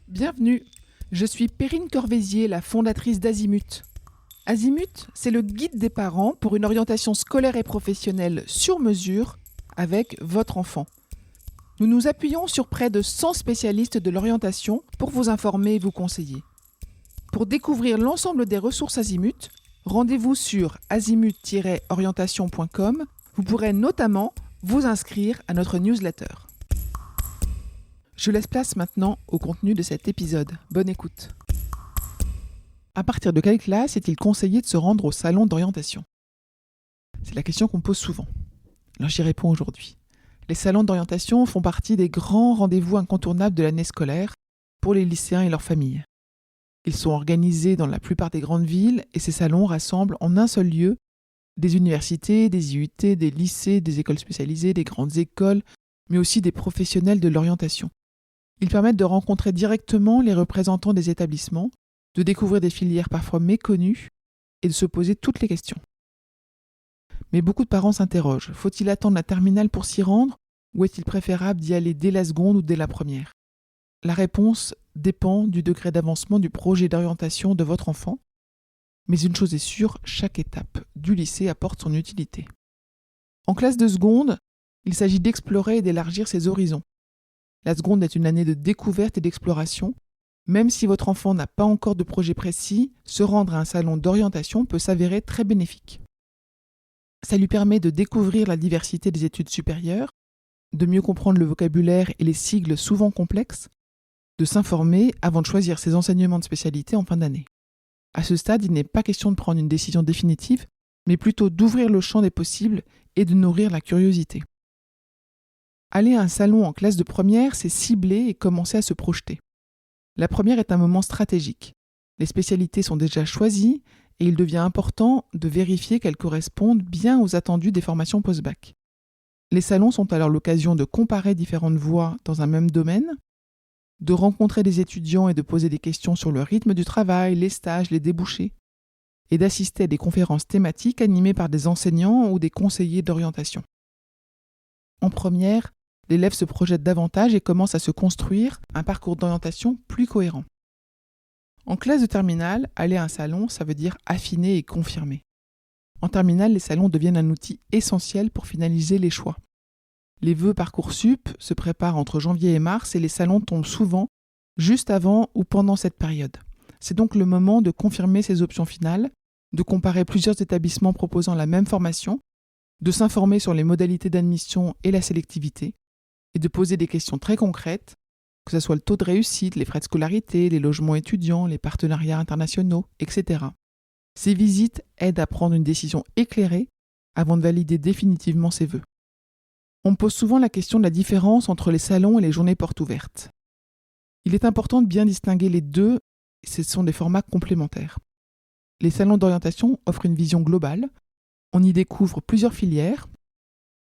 Bienvenue, je suis Perrine Corvézier, la fondatrice d'Azimut. Azimut, c'est le guide des parents pour une orientation scolaire et professionnelle sur mesure avec votre enfant. Nous nous appuyons sur près de 100 spécialistes de l'orientation pour vous informer et vous conseiller. Pour découvrir l'ensemble des ressources Azimut, rendez-vous sur azimut-orientation.com. Vous pourrez notamment vous inscrire à notre newsletter. Je laisse place maintenant au contenu de cet épisode. Bonne écoute. À partir de quelle classe est-il conseillé de se rendre au salon d'orientation ? C'est la question qu'on me pose souvent. Alors j'y réponds aujourd'hui. Les salons d'orientation font partie des grands rendez-vous incontournables de l'année scolaire pour les lycéens et leurs familles. Ils sont organisés dans la plupart des grandes villes et ces salons rassemblent en un seul lieu des universités, des IUT, des lycées, des écoles spécialisées, des grandes écoles, mais aussi des professionnels de l'orientation. Ils permettent de rencontrer directement les représentants des établissements, de découvrir des filières parfois méconnues et de se poser toutes les questions. Mais beaucoup de parents s'interrogent. Faut-il attendre la terminale pour s'y rendre ou est-il préférable d'y aller dès la seconde ou dès la première ? La réponse dépend du degré d'avancement du projet d'orientation de votre enfant. Mais une chose est sûre, chaque étape du lycée apporte son utilité. En classe de seconde, il s'agit d'explorer et d'élargir ses horizons. La seconde est une année de découverte et d'exploration. Même si votre enfant n'a pas encore de projet précis, se rendre à un salon d'orientation peut s'avérer très bénéfique. Ça lui permet de découvrir la diversité des études supérieures, de mieux comprendre le vocabulaire et les sigles souvent complexes, de s'informer avant de choisir ses enseignements de spécialité en fin d'année. À ce stade, il n'est pas question de prendre une décision définitive, mais plutôt d'ouvrir le champ des possibles et de nourrir la curiosité. Aller à un salon en classe de première, c'est cibler et commencer à se projeter. La première est un moment stratégique. Les spécialités sont déjà choisies et il devient important de vérifier qu'elles correspondent bien aux attendus des formations post-bac. Les salons sont alors l'occasion de comparer différentes voies dans un même domaine, de rencontrer des étudiants et de poser des questions sur le rythme du travail, les stages, les débouchés, et d'assister à des conférences thématiques animées par des enseignants ou des conseillers d'orientation. En première, l'élève se projette davantage et commence à se construire un parcours d'orientation plus cohérent. En classe de terminale, aller à un salon, ça veut dire affiner et confirmer. En terminale, les salons deviennent un outil essentiel pour finaliser les choix. Les vœux Parcoursup se préparent entre janvier et mars et les salons tombent souvent juste avant ou pendant cette période. C'est donc le moment de confirmer ses options finales, de comparer plusieurs établissements proposant la même formation, de s'informer sur les modalités d'admission et la sélectivité, et de poser des questions très concrètes, que ce soit le taux de réussite, les frais de scolarité, les logements étudiants, les partenariats internationaux, etc. Ces visites aident à prendre une décision éclairée avant de valider définitivement ses vœux. On me pose souvent la question de la différence entre les salons et les journées portes ouvertes. Il est important de bien distinguer les deux, ce sont des formats complémentaires. Les salons d'orientation offrent une vision globale, on y découvre plusieurs filières,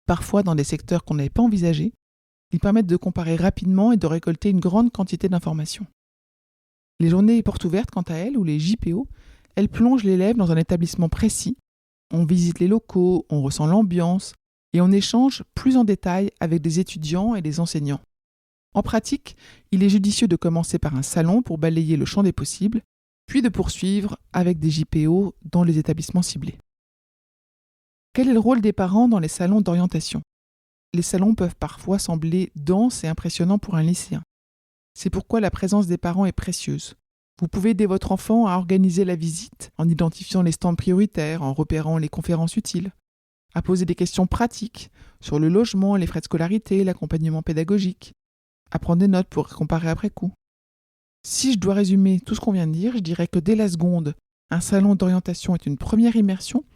parfois dans des secteurs qu'on n'avait pas envisagés. Ils permettent de comparer rapidement et de récolter une grande quantité d'informations. Les journées portes ouvertes, quant à elles, ou les JPO, elles plongent l'élève dans un établissement précis. On visite les locaux, on ressent l'ambiance et on échange plus en détail avec des étudiants et des enseignants. En pratique, il est judicieux de commencer par un salon pour balayer le champ des possibles, puis de poursuivre avec des JPO dans les établissements ciblés. Quel est le rôle des parents dans les salons d'orientation ? Les salons peuvent parfois sembler denses et impressionnants pour un lycéen. C'est pourquoi la présence des parents est précieuse. Vous pouvez aider votre enfant à organiser la visite en identifiant les stands prioritaires, en repérant les conférences utiles, à poser des questions pratiques sur le logement, les frais de scolarité, l'accompagnement pédagogique, à prendre des notes pour comparer après coup. Si je dois résumer tout ce qu'on vient de dire, je dirais que dès la seconde, un salon d'orientation est une première immersion,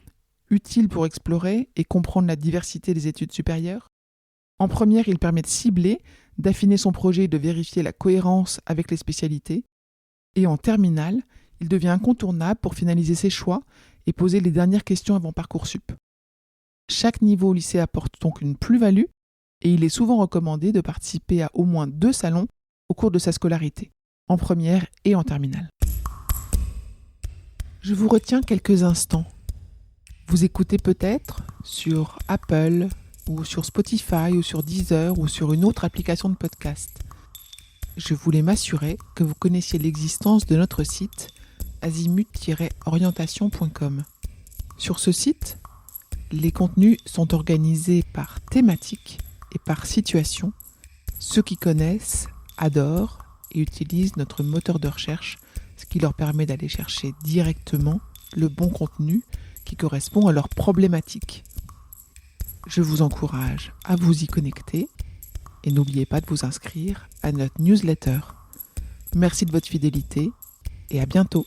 utile pour explorer et comprendre la diversité des études supérieures. En première, il permet de cibler, d'affiner son projet et de vérifier la cohérence avec les spécialités. Et en terminale, il devient incontournable pour finaliser ses choix et poser les dernières questions avant Parcoursup. Chaque niveau au lycée apporte donc une plus-value et il est souvent recommandé de participer à au moins 2 salons au cours de sa scolarité, en première et en terminale. Je vous retiens quelques instants. Vous écoutez peut-être sur Apple, ou sur Spotify, ou sur Deezer, ou sur une autre application de podcast. je voulais m'assurer que vous connaissiez l'existence de notre site azimut-orientation.com. Sur ce site, les contenus sont organisés par thématique et par situation. Ceux qui connaissent adorent et utilisent notre moteur de recherche, ce qui leur permet d'aller chercher directement le bon contenu qui correspond à leurs problématiques. Je vous encourage à vous y connecter et n'oubliez pas de vous inscrire à notre newsletter. Merci de votre fidélité et à bientôt.